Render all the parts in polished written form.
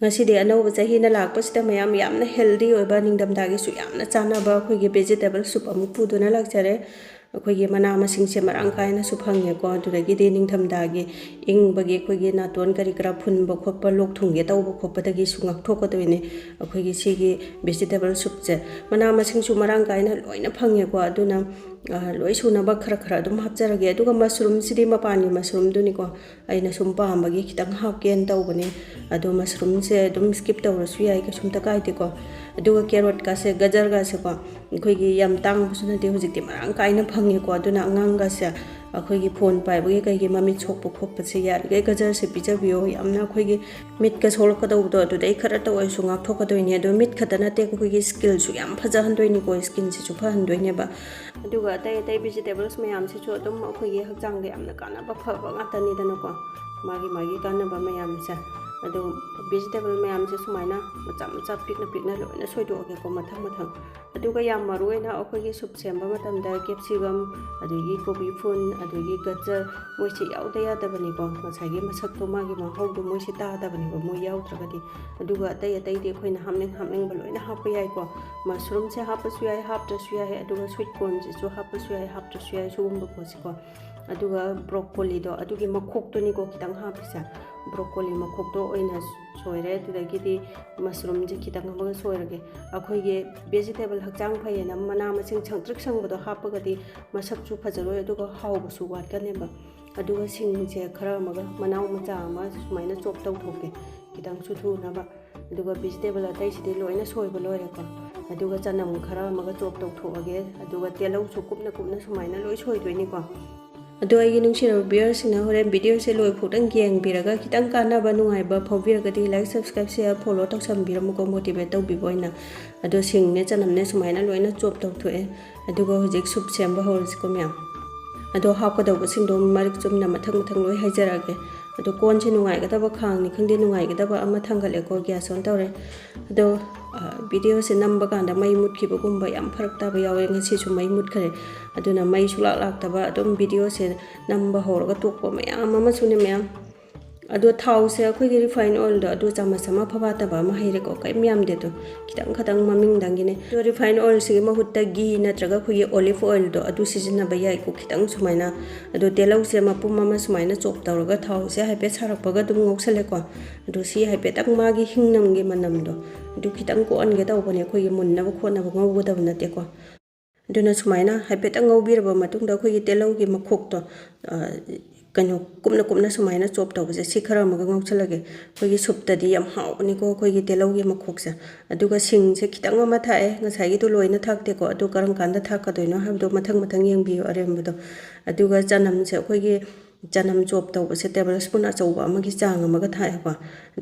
ngasi de anau chahi na lak pasita mayam yamna healthy oiba ningdam dagi su yamna chanaba khoi ge vegetable soup amu puduna lak chare khoi ge mana masing se marang kaina su phangye ko du dagi de ningdam dagi ing bagi khoi ge naton kari kra phun ba khoppa lok thung ge taw ba khoppa dagi su ngak thok ko ne khoi ge si ge vegetable soup che mana masing su marang kaina loina phangye ko aduna loi suna ba khara khara dum hapjarage aduga mushroom sidi mapani mushroom duni ko aina sum pa ambagi kitang hap ken taw bani adu mushroom se dum skip taw rasu yai ka sum ta kai te ko aduga carrot ka se gajar ga se ko khoi gi yam tang busuna de hojik ti marang kaina phangi ko aduna angang ga se khoi gi phone pai bagi kai gi mami chok pu khop pa se yar ge gajar se picha bio yamna khoi gi mit ka sol ka daw do adu dai khara taw ai su ngak thok ka do ni adu mit khatana te khoi gi skill su yam phaja han doi ni ko skin se chu pha han doi ne ba aduga tai vegetables mayam se chu adum khoi gi hakjang de amna kana ba pha ba ngata ni dana ko magi kana ba mayam se adu vegetable mayam se sumaina macha pikna loina soido ge ko mathang aduga yam maroi na khoi gi soup semba matam da capsicum adugi kobi phun adugi gajar moi se yaw da ya da bani ko masai gi masak to magi ma hau do moi se ta da bani ko moi yaw tragadi aduga tai de khoi na hamning ba loina hap yai ko mushroom se hap su yai hap ta su yai aduga sweet corn se chu hap su yai hap ta su yai su gum ko si ko aduga broccoli do adugi makhok to ni ko kitang hap sa broccoli makhok to oina soire tudagi di mushroom je kitang ba soirage akhoi ge vegetable hakjang phai na mana masing changtrik sang bodo hapaga di masak chu phajaro aduga haw bu su wat ka ne ba aduga sing je khara maga manaw macha ma sumaina chop taw thoke kitang su thu na ba aduga vegetable atai sidi loina soi ba loire ko aduga chanam khara maga chop taw thoage aduga telau chu kupna sumaina loi soi doi ni ko ado ai nung share beer sina horen video se loi phutang geng biraga kitang kana ba nungai ba phobiraga di like subscribe share follow tok sam biram ko motivate taw bi boina ado sing ne chanam ne sumaina loina chop taw thoe aduga hojik soup semba hors ko myam ado hap ko daw sing do marik chum na mathang loi haijarage ado kon se nungai ga ba khang ni khangde nungai ga ba ama thangale ko gas on tawre ado video se namba kanda mai mut ki bagum ba yam pharak ta ba yawe ngasi chu mai mut khare aduna mai sulak lak ta ba adum video se namba hor ga tok pa mayam ama sune mayam ado thau se khoi gi refine oil do ado chama sama phaba ta ba ma haire ko kai myam de to kitang khatang maming dangi ne do refine oil se ma hutta gi na traga khoi olive oil do ado season ba yai ko kitang sumaina ado telau se ma pum ma sumaina chop taw ga thau se hai pe sarak pa ga dum ngok sele ko ado si hai pe tak ma gi hingnam gi manam do adu kitang ko an ge taw bane khoi gi mun na ba khona ba ngau ga na te ko aduna sumaina hai pe tak ngau bir ba matung da khoi gi telau gi makhok to kano kumna sumaina chop taw se sikhara ma ngau chalage khoi gi soup ta di yam haw ni ko khoi gi telau gi makhok sa aduga sing se kitang ma thae ngasai gi to loina thak te ko adu karang kan da thak ka doino ha do mathang yeng bi arem do aduga chanam se khoi gi chanam chop taw se tablespoon a chawba ma gi chang ma ga thai ba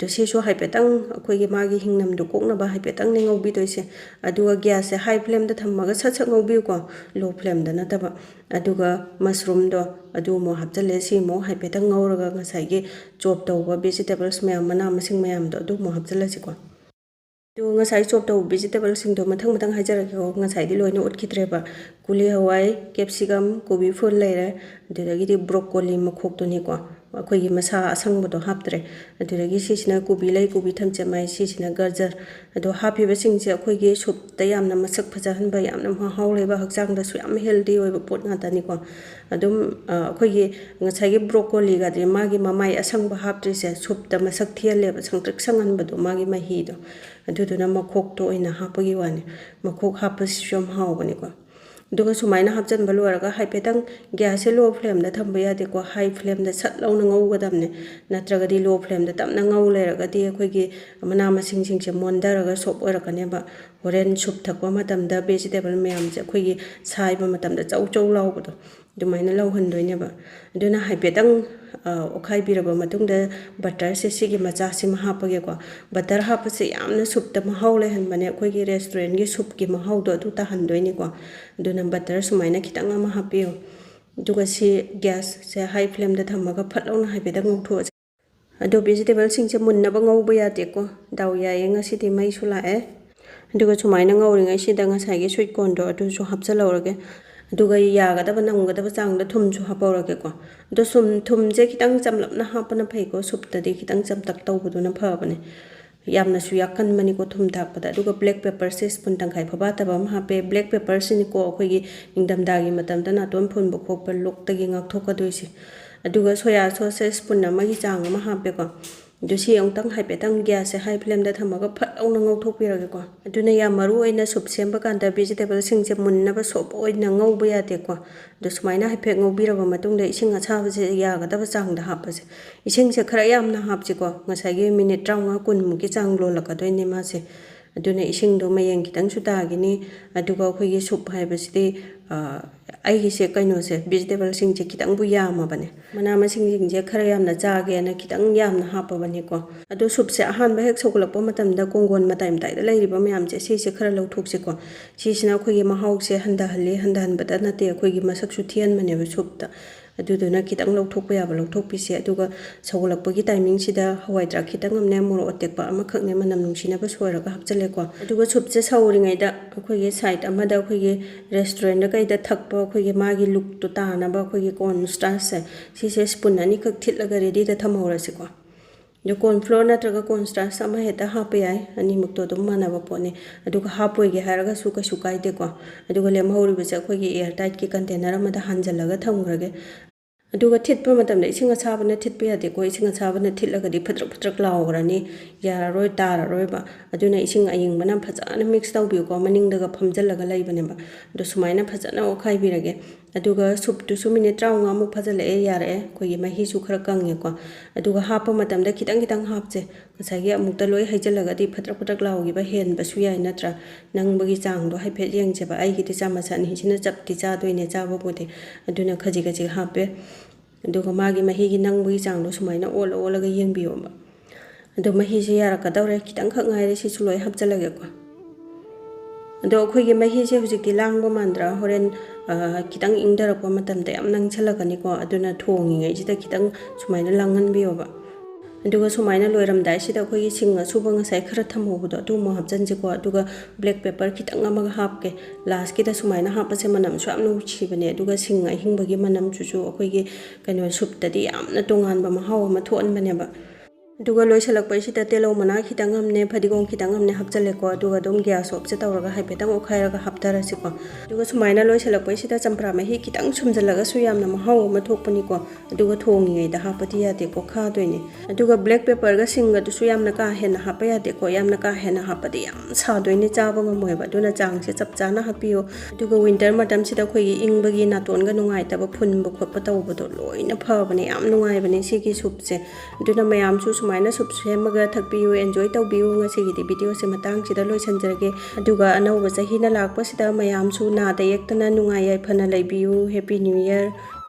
do se so hai petang khoi gi ma gi hingnam do kokna ba hai petang ne ngau bi doi se aduga gas se high flame da thamma ga sa ngau bi ko low flame da na ta ba aduga mushroom do adu mo hapjale si mo hai petang ngau ra ga ngasai gi chop taw ba vegetables mayam mana masing mayam do adu mo hapjala si ko do ngasai chop taw vegetable sing do mathang hajar ko ngasai di loina ut khitre ba kuli hawai capsicum kobi phul leire adagi di broccoli makhok to ni ko khoi gi masa asang bo do haptre adagi sisina kobi lai kobi thamche mai sisina gajar ado hapi ba sing je khoi gi soup ta yam na masak phaja han ba yam na ma haw le ba hakjang da su yam healthy oi ba pot nga ta ni ko adum khoi gi ngasai gi broccoli ga de ma gi mamai asang ba haptre se soup ta masak thial le ba sangtrik sangan ba do ma gi ma hi do aduduna makhok to ina hapagi wani makhok hapas shom haw bani ko duga sumaina hapjan balu araga hai petang gas se low flame da thamba ya de ko high flame da sat law na ngau ga damne natraga di low flame da tamna ngau le raga di khoi gi mana masing se monda raga sop ora ka ne ba horen soup thakwa matam da vegetable mayam je khoi gi sai ba matam da chau law ba do dumaina law han doi ne ba aduna hai petang okhai biraba matung da butter se sigi macha sim hapage ko butter hap se yamna soup ta mahaw le han bane khoi gi restaurant gi soup ki mahaw do tu ta han doi ni ko duna butter sumaina kitang ma hapio duga si gas se high flame da thamaga phatlaw na habi da ngau tho ado vegetable sing se mun na ba ngau ba ya te ko daw ya ye nga si ti mai sula e duga sumaina ngau ri ngai si da nga sai gi sweet corn do adu so hapcha lawrage duga ya ga da ba nam ga da ba chang da thum chu hapawrage ko do thum je kitang chamlap na hapana phai ko soup ta di kitang cham tak taw bu na pha bane ꯌꯥꯝꯅꯁꯨ ꯌꯥꯛꯀꯟꯕꯅꯤꯀꯣ ꯊꯨꯝ ꯊꯥꯛꯄꯗ ꯑꯗꯨꯒ black ꯄꯦꯄꯔꯁꯦ spoon ꯇꯪꯈꯥꯏ ꯐꯕꯥꯠꯇꯕ ꯑꯃ ꯍꯥꯞꯄꯦ black ꯄꯦꯄꯔꯁꯤꯅꯤꯀꯣ ꯑꯩꯈꯣꯏꯒꯤ ꯅꯤꯡꯊꯝꯊꯥꯒꯤ ꯃꯇꯝꯗ ꯅꯥꯇꯣꯟ ꯐꯨꯟꯕ ꯈꯣꯠꯄ ꯂꯣꯛꯇꯒꯤ ꯉꯥꯛꯊꯣꯛꯀꯗꯣꯏꯁꯦ ꯑꯗꯨꯒ ꯁꯣꯌꯥ ꯁꯣꯁꯁꯦ ꯁ꯭ꯄꯨꯟ ꯑꯃꯒꯤ ꯆꯥꯡ ꯑꯃ ꯍꯥꯞꯄꯦꯀꯣ ꯑꯗꯨ ꯁꯤ ꯑꯃꯨꯛꯇꯪ ꯍꯥꯏꯐꯦꯠꯇꯪ ꯒ꯭ꯌꯥꯁꯁꯦ ꯍꯥꯏ ꯐ꯭ꯂꯦꯝꯗ ꯊꯝꯃꯒ ꯐꯠ ꯂꯥꯎꯅ ꯉꯧꯊꯣꯛꯄꯤꯔꯒꯦꯀꯣ ꯑꯗꯨꯅ ꯌꯥꯝ ꯃꯔꯨ ꯑꯣꯏꯅ ꯁꯨꯞ ꯁꯦꯝꯕ ꯀꯥꯟꯗ ꯚꯦꯖꯤꯇꯦꯕꯜꯁꯤꯡꯁꯦ ꯃꯨꯟꯅꯕ ꯁꯣꯞ ꯑꯣꯏꯅ ꯉꯧꯕ ꯌꯥꯗꯦꯀꯣ ꯑꯗꯣ ꯁꯨꯃꯥꯏꯅ ꯍꯥꯏꯐꯦꯠ ꯉꯧꯕꯤꯔꯕ ꯃꯇꯨꯡꯗ ꯏꯁꯤꯡ ꯑꯁꯥꯕꯁꯦ ꯌꯥꯒꯗꯕ ꯆꯥꯡꯗ ꯍꯥꯞꯄꯁꯦ ꯏꯁꯤꯡꯁꯦ ꯈꯔ ꯌꯥꯝꯅ ꯍꯥꯞꯁꯤꯀꯣ ꯉꯁꯥꯏꯒꯤ ꯃꯤꯅꯤꯠ 35-40ꯃꯨꯛꯀꯤ ꯆꯥꯡ ꯂꯣꯜꯂꯛꯀꯗꯣꯏꯅꯦ ꯃꯥꯁꯦ ꯑꯗꯨꯅ ꯏꯁꯤꯡꯗꯣ ꯃꯌꯦꯡ ꯈꯤꯇꯪꯁꯨ ꯇꯥꯒꯤꯅꯤ ꯑꯗꯨꯒ ꯑꯩꯈꯣꯏꯒꯤ ꯁꯨꯞ ꯍꯥꯏꯕꯁꯤꯗꯤ ꯑꯩꯒꯤꯁꯦ ꯀꯩꯅꯣꯁꯦ ꯚꯦꯖꯤꯇꯦꯕꯜꯁꯤꯡꯁꯦ ꯈꯤꯇꯪꯕꯨ ꯌꯥꯝꯃꯕꯅꯦ ꯃꯅꯥ ꯃꯁꯤꯡꯁꯤꯡꯁꯦ ꯈꯔ ꯌꯥꯝꯅ ꯆꯥꯒꯦꯅ ꯈꯤꯇꯪ ꯌꯥꯝꯅ ꯍꯥꯞꯄꯕꯅꯦꯀꯣ ꯑꯗꯣ ꯁꯨꯞꯁꯦ ꯑꯍꯥꯟꯕ ꯍꯦꯛ ꯁꯧꯒꯠꯂꯛꯄ ꯃꯇꯝꯗ ꯀꯣꯡꯒꯣꯟ ꯃꯇꯥꯏ ꯃꯇꯥꯏꯗ ꯂꯩꯔꯤꯕ ꯃꯌꯥꯝꯁꯦ ꯁꯤꯁꯦ ꯈꯔ ꯂꯧꯊꯣꯛꯁꯤꯀꯣ ꯁꯤꯁꯤꯅ ꯑꯩꯈꯣꯏꯒꯤ ꯃꯍꯥꯎꯁꯦ ꯍꯟꯊꯍꯟꯕꯇ ꯅꯠꯇꯦ ꯑꯩꯈꯣꯏꯒꯤ ꯃꯁꯛꯁꯨ ꯊꯤꯍꯟꯕꯅꯦꯕ ꯁꯨꯞꯇ ꯑꯗꯨꯗꯨꯅ ꯈꯤꯇꯪ ꯂꯧꯊꯣꯛꯄ ꯌꯥꯕ ꯂꯧꯊꯣꯛꯄꯤꯁꯦ ꯑꯗꯨꯒ ꯁꯧꯒꯠꯂꯛꯄꯒꯤ ꯇꯥꯏꯃꯤꯡꯁꯤda ꯍꯋꯥꯏꯗ꯭ꯔꯥꯛ ꯈꯤꯇꯪ ꯑꯃꯅꯦ ꯃꯣꯔꯣꯛ ꯑꯇꯦꯛꯄ ꯑꯃꯈꯛꯅꯦ ꯃꯅꯝ ꯅꯨꯡꯁꯤꯅꯕ ꯁꯣꯏꯔꯒ ꯍꯥꯞꯆꯜꯂꯦꯀꯣ ꯑꯗꯨꯒ ꯁꯨꯞꯁꯦ ꯁꯧꯔꯤꯉꯩꯗ ꯑꯩꯈꯣꯏꯒꯤ ꯁꯥꯏꯠ ꯑꯃꯗ ꯑꯩꯈꯣꯏꯒꯤ ꯔꯦꯁꯇꯨꯔꯦꯟꯗ ꯀꯩꯗ ꯊꯛꯄ ꯑꯩꯈꯣꯏꯒꯤ ꯃꯥꯒꯤ ꯂꯨꯛꯇꯣ ꯇꯥꯅꯕ ꯑꯩꯈꯣꯏꯒꯤ ꯀꯣꯔꯟ ꯁ꯭ꯇꯥꯔꯆꯁꯦ ꯁꯤꯁꯦ ꯁ꯭ꯄꯨꯟ ꯑꯅꯤꯈꯛ ꯊꯤꯠꯂꯒ ꯔꯦꯗꯤꯗ ꯊꯝꯍꯧꯔꯁꯤꯀꯣ ꯑꯗꯣ ꯀꯣꯔꯟ ꯐ꯭ꯂꯣꯔ ꯅꯠꯇ꯭ꯔꯒ ꯀꯣꯔꯟ ꯁ꯭ꯇꯥꯔꯆ ꯑꯃ ꯍꯦꯛꯇ ꯍꯥꯞꯄ ꯌꯥꯏ ꯑꯅꯤꯃꯛꯇꯣ ꯑꯗꯨꯝ ꯃꯥꯟꯅꯕ ꯄꯣꯠꯅꯤ ꯑꯗꯨꯒ ꯍꯥꯞꯄꯣꯏꯒꯦ ꯍꯥꯏꯔꯒꯁꯨ ꯀꯩꯁꯨ ꯀꯥꯏꯗꯦꯀꯣ ꯑꯗꯨꯒ ꯂꯦꯝꯍꯧꯔꯤꯕꯁꯦ ꯑꯩꯈꯣꯏꯒꯤ ꯑꯦꯌꯔ ꯇꯥꯏꯠꯀꯤ ꯀꯟꯇꯦꯅꯔ ꯑꯃꯗ ꯍꯥꯟꯖꯜꯂꯒ ꯊꯝꯈ꯭ꯔꯒꯦ ꯑꯗꯨꯒ ꯊꯤꯠꯄ ꯃꯇꯝꯗ ꯏꯁꯤꯡ ꯑꯁꯥꯕꯅ ꯊꯤꯠꯄ ꯌꯥꯗꯦꯀꯣ ꯏꯁꯤꯡ ꯑꯁꯥꯕꯅ ꯊꯤꯠꯂꯒꯗꯤ ꯐꯠꯇ꯭ꯔꯛ ꯐꯠꯇ꯭ꯔꯛ ꯂꯥꯎꯈ꯭ꯔꯅꯤ ꯌꯥꯔꯔꯣꯏ ꯇꯥꯔꯔꯣꯏꯕ ꯑꯗꯨꯅ ꯏꯁꯤꯡ ꯑꯏꯪꯕꯅ ꯐꯖꯅ ꯃꯤꯛꯁ ꯇꯧꯕꯤꯌꯨꯀꯣ ꯃꯅꯤꯡꯗꯒ ꯐꯝꯖꯜꯂꯒ ꯂꯩꯕꯅꯦꯕ ꯑꯗꯣ ꯁꯨꯃꯥꯏꯅ ꯐꯖꯅ ꯑꯣꯠꯈꯥꯏꯕꯤꯔꯒꯦ ꯑꯗꯨꯒ ꯁꯨꯞꯇꯨꯁꯨ ꯃꯤꯅꯤꯠ 35ꯃꯨꯛ ꯐꯖꯜꯂꯛꯑꯦ ꯌꯥꯔꯛꯑꯦ ꯑꯩꯈꯣꯏꯒꯤ ꯃꯍꯤꯁꯨ ꯈꯔ ꯀꯪꯉꯦꯀꯣ ꯑꯗꯨꯒ ꯍꯥꯞꯄ ꯃꯇꯝꯗ ꯈꯤꯇꯪ ꯈꯤꯇꯪ ꯍꯥꯞꯁꯦ ꯉꯁꯥꯏꯒꯤ ꯑꯃꯨꯛꯇ ꯂꯣꯏ ꯍꯩꯖꯤꯜꯂꯒꯗꯤ ꯐꯠꯇ꯭ꯔꯛ ꯐꯠꯇ꯭ꯔꯛ ꯂꯥꯎꯈꯤꯕ ꯍꯦꯟꯕꯁꯨ ꯌꯥꯏ ꯅꯠꯇ꯭ꯔꯥ ꯅꯪꯕꯒꯤ ꯆꯥꯡꯗꯣ ꯍꯥꯏꯐꯦꯠ ꯌꯦꯡꯁꯦꯕ ꯑꯩꯒꯤꯗꯤ ꯆꯥꯃꯁ ꯑꯅꯤꯁꯤꯅ ꯆꯞꯇꯤ ꯆꯥꯗꯣꯏꯅꯦ ꯆꯥꯕꯕꯨꯗꯤ ꯑꯗꯨꯅ ꯈꯖꯤꯛ ꯈꯖꯤꯛ ꯍꯥꯞꯄꯦ ꯑꯗꯨꯒ ꯃꯥꯒꯤ ꯃꯍꯤꯒꯤ ꯅꯪꯕꯒꯤ ꯆꯥꯡꯗꯣ ꯁꯨꯃꯥꯏꯅ ꯑꯣꯜꯂꯒ ꯌꯦꯡꯕꯤꯌꯣꯕ ꯑꯗꯣ ꯃꯍꯤꯁꯦ ꯌꯥꯔꯛꯀꯗꯧꯔꯦ ꯈꯤꯇꯪꯈꯛ ꯉꯥꯏꯔꯦ ꯁꯤꯁꯨ ꯂꯣꯏ ꯍꯥꯞꯆꯜꯂꯒꯦꯀꯣ ꯑꯗꯣ ꯑꯩꯈꯣꯏꯒꯤ ꯃꯍꯤꯁꯦ ꯍꯧꯖꯤꯛꯇꯤ ꯂꯥꯡꯕ ꯃꯥꯟꯗ꯭ꯔꯥ ꯍꯣꯔꯦꯟ ꯈꯤꯇꯪ ꯏꯪꯊꯔꯛꯄ ꯃꯇꯝꯗ ꯌꯥꯝ ꯅꯪꯁꯜꯂꯛꯀꯅꯤꯀꯣ ꯑꯗꯨꯅ ꯊꯣꯡꯉꯤꯉꯩꯁꯤꯗ ꯈꯤꯇꯪ ꯁꯨꯃꯥꯏꯅ ꯂꯥꯡꯍꯟꯕꯤꯌꯣꯕ ꯑꯗꯨꯒ ꯁꯨꯃꯥꯏꯅ ꯂꯣꯏꯔꯝꯗꯥꯏꯁꯤꯗ ꯑꯩꯈꯣꯏꯒꯤ ꯁꯤꯡ ꯑꯁꯨꯕ ꯉꯁꯥꯏ ꯈꯔ ꯊꯝꯍꯧꯕꯗꯣ ꯑꯗꯨ ꯑꯃꯨꯛ ꯍꯥꯞꯆꯟꯁꯤꯀꯣ ꯑꯗꯨꯒ ꯕ꯭ꯂꯦꯛ ꯄꯦꯄꯔ ꯈꯤꯇꯪ ꯑꯃꯒ ꯍꯥꯞꯀꯦ ꯂꯥꯁꯀꯤꯗ ꯁꯨꯃꯥꯏꯅ ꯍꯥꯞꯄꯁꯦ ꯃꯅꯝꯁꯨ ꯌꯥꯝ ꯅꯨꯡꯁꯤꯕꯅꯦ ꯑꯗꯨꯒ ꯁꯤꯡ ꯑꯍꯤꯡꯕꯒꯤ ꯃꯅꯝꯁꯨ ꯑꯩꯈꯣꯏꯒꯤ ꯀꯩꯅꯣ ꯁꯨꯞꯇꯗꯤ ꯌꯥꯝꯅ ꯇꯣꯉꯥꯟꯕ ꯃꯍꯥꯎ ꯑꯃ ꯊꯣꯛꯍꯟꯕꯅꯦꯕ ꯑꯗꯨꯒ ꯂꯣꯏꯁꯤꯜꯂꯛꯄꯁꯤꯗ ꯇꯤꯜꯍꯧ ꯃꯅꯥ ꯈꯤꯇꯪ ꯑꯃꯅꯦ ꯐꯗꯤꯒꯣꯝ ꯈꯤꯇꯪ ꯑꯃꯅꯦ ꯍꯥꯞꯆꯜꯂꯦꯀꯣ ꯑꯗꯨꯒ ꯑꯗꯨꯝ ꯒ꯭ꯌꯥꯁ ꯑꯣꯐꯁꯦ ꯇꯧꯔꯒ ꯍꯥꯏꯐꯦꯠꯇꯪ ꯑꯣꯠꯈꯥꯏꯔꯒ ꯍꯥꯞꯊꯔꯁꯤꯀꯣ ꯑꯗꯨꯒ ꯁꯨꯃꯥꯏꯅ ꯂꯣꯏꯁꯤꯜꯂꯛꯄꯁꯤꯗ ꯆꯝꯄ꯭ꯔꯥ ꯃꯍꯤ ꯈꯤꯇꯪ ꯁꯨꯝꯖꯜꯂꯒꯁꯨ ꯌꯥꯝꯅ ꯃꯍꯥꯎ ꯑꯃ ꯊꯣꯛꯄꯅꯤꯀꯣ ꯑꯗꯨꯒ ꯊꯣꯡꯉꯤꯉꯩꯗ ꯍꯥꯞꯄꯗꯤ ꯌꯥꯗꯦꯀꯣ ꯈꯥꯗꯣꯏꯅꯦ ꯑꯗꯨꯒ ꯕ꯭ꯂꯦꯛ ꯄꯦꯄꯔꯒ ꯁꯤꯡꯒꯗꯨꯁꯨ ꯌꯥꯝꯅ ꯀꯥ ꯍꯦꯟꯅ ꯍꯥꯞꯄ ꯌꯥꯗꯦꯀꯣ ꯌꯥꯝꯅ ꯀꯥ ꯍꯦꯟꯅ ꯍꯥꯞꯄꯗꯤ ꯌꯥꯝ ꯁꯥꯗꯣꯏꯅꯦ ꯆꯥꯕ ꯉꯝꯃꯣꯏꯕ ꯑꯗꯨꯅ ꯆꯥꯡꯁꯦ ꯆꯞ ꯆꯥꯅ ꯍꯥꯞꯄꯤꯌꯣ ꯑꯗꯨꯒ ꯋꯤꯟꯇꯔ ꯃꯇꯝꯁꯤꯗ ꯑꯩꯈꯣꯏꯒꯤ ꯏꯪꯕꯒꯤ ꯅꯥꯇꯣꯟꯒ ꯅꯨꯡꯉꯥꯏꯇꯕ ꯐꯨꯟꯕ ꯈꯣꯠꯄ ꯇꯧꯕꯗꯣ ꯂꯣꯏꯅ ꯐꯕꯅꯦ ꯌꯥꯝ ꯅꯨꯡꯉꯥꯏꯕꯅꯦ ꯁꯤꯒꯤ ꯁꯨꯞꯁꯦ ꯑꯗꯨꯅ ꯃꯌꯥꯝꯁꯨ ꯁꯨꯃꯥꯏꯅ ꯁꯨꯞ ꯁꯦꯝꯃꯒ ꯊꯛꯄꯤꯌꯨ ꯑꯦꯟꯖꯣꯏ ꯇꯧꯕꯤꯌꯨ ꯉꯁꯤꯒꯤꯗꯤ ꯚꯤꯗꯤꯑꯣꯁꯦ ꯃꯇꯥꯡꯁꯤꯗ ꯂꯣꯏꯁꯤꯟꯖꯔꯒꯦ ꯑꯗꯨꯒ ꯑꯅꯧꯕ ꯆꯍꯤꯅ ꯂꯥꯛꯄꯁꯤꯗ ꯃꯌꯥꯝꯁꯨ ꯅꯥꯗ ꯌꯦꯛꯇꯅ ꯅꯨꯡꯉꯥꯏ ꯌꯥꯏꯐꯅ ꯂꯩꯕꯤꯌꯨ ꯍꯦꯄꯤ ꯅ꯭ꯌꯨ ꯏꯌꯔ